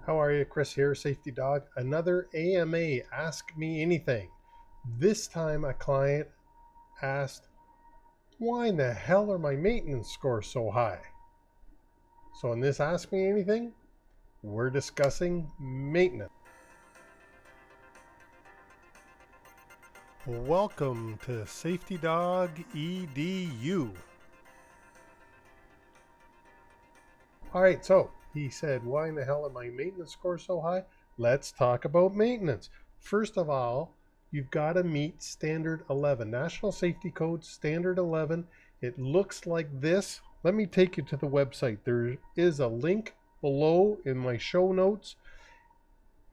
How are you? Chris here, Safety Dog. Another AMA, Ask Me Anything. This time a client asked, why in the hell are my maintenance scores so high? So in this Ask Me Anything, we're discussing maintenance. Welcome to Safety Dog EDU. All right, so he said, why in the hell are my maintenance scores so high? Let's talk about maintenance. First of all, you've got to meet Standard 11, National Safety Code Standard 11. It looks like this. Let me take you to the website. There is a link below in my show notes.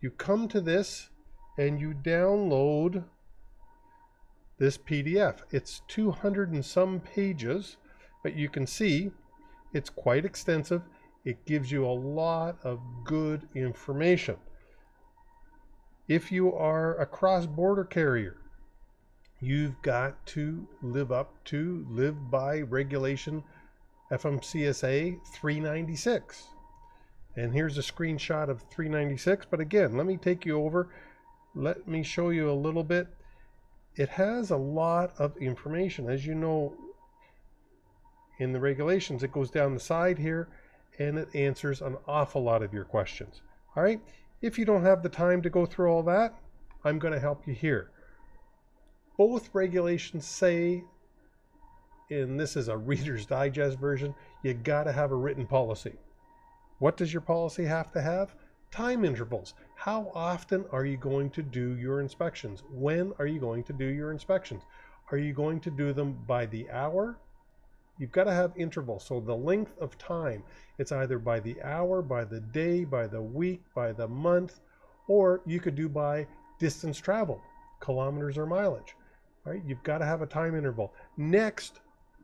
You come to this and you download this PDF. It's 200 and some pages, but you can see it's quite extensive. It gives you a lot of good information. If you are a cross-border carrier, you've got to live by regulation FMCSA 396. And here's a screenshot of 396. But again, let me take you over. Let me show you a little bit. It has a lot of information. As you know, in the regulations, it goes down the side here and it answers an awful lot of your questions. All right. If you don't have the time to go through all that, I'm going to help you here. Both regulations say, and this is a Reader's Digest version, you got to have a written policy. What does your policy have to have? Time intervals. How often are you going to do your inspections? When are you going to do your inspections? Are you going to do them by the hour? You've got to have intervals. So the length of time, it's either by the hour, by the day, by the week, by the month, or you could do by distance traveled, kilometers or mileage. All right, you've got to have a time interval. Next,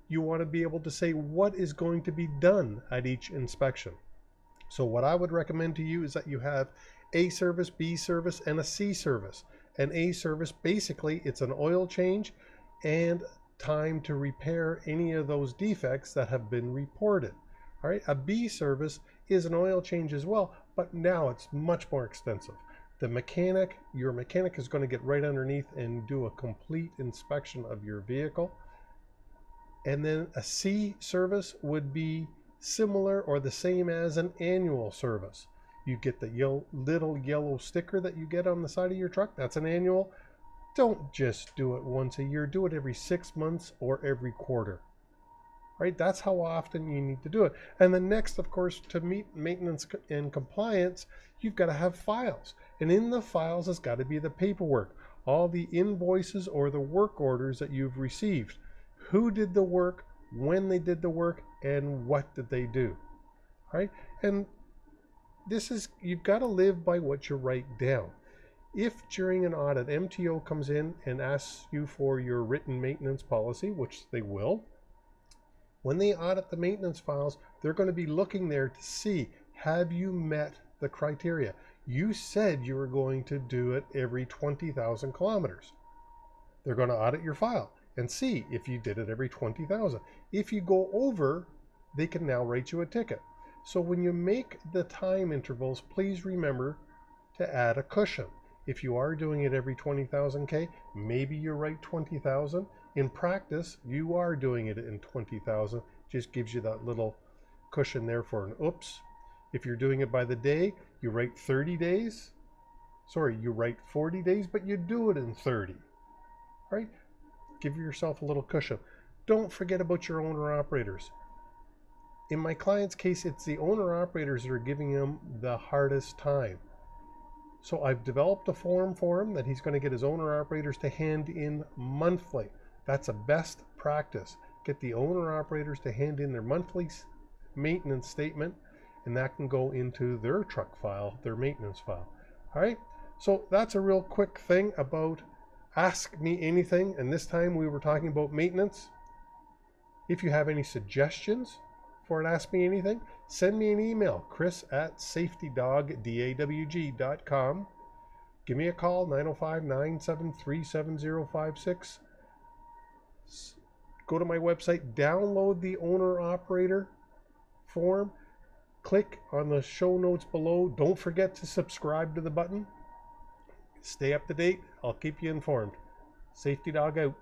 you want to be able to say what is going to be done at each inspection. So what I would recommend to you is that you have A service, B service, and a C service. An A service, basically, it's an oil change and time to repair any of those defects that have been reported. All right, a B service is an oil change as well, but now it's much more extensive. Your mechanic is going to get right underneath and do a complete inspection of your vehicle. And then a C service would be similar or the same as an annual service. You get the little yellow sticker that you get on the side of your truck. That's an annual. Don't just do it once a year. Do it every 6 months or every quarter. Right? That's how often you need to do it. And then next, of course, to meet maintenance and compliance, you've got to have files. And in the files has got to be the paperwork, all the invoices or the work orders that you've received. Who did the work, when they did the work, and what did they do? All right? And this is, you've got to live by what you write down. If during an audit, MTO comes in and asks you for your written maintenance policy, which they will, when they audit the maintenance files, they're going to be looking there to see, have you met the criteria? You said you were going to do it every 20,000 kilometers. They're going to audit your file and see if you did it every 20,000. If you go over, they can now write you a ticket. So when you make the time intervals, please remember to add a cushion. If you are doing it every 20,000 K, maybe you write 20,000. In practice, you are doing it in 20,000. Just gives you that little cushion there for an oops. If you're doing it by the day, you write 30 days. Sorry, you write 40 days, but you do it in 30. All right? Give yourself a little cushion. Don't forget about your owner-operators. In my client's case, it's the owner-operators that are giving him the hardest time. So I've developed a form for him that he's going to get his owner-operators to hand in monthly. That's a best practice. Get the owner-operators to hand in their monthly maintenance statement, and that can go into their truck file, their maintenance file. All right? So that's a real quick thing about Ask Me Anything, and this time we were talking about maintenance. If you have any suggestions for an Ask Me Anything, send me an email, chris@safetydog.com. Give me a call, 905-973-7056. Go to my website, download the owner-operator form, click on the show notes below. Don't forget to subscribe to the button. Stay up to date. I'll keep you informed. Safety Dog out.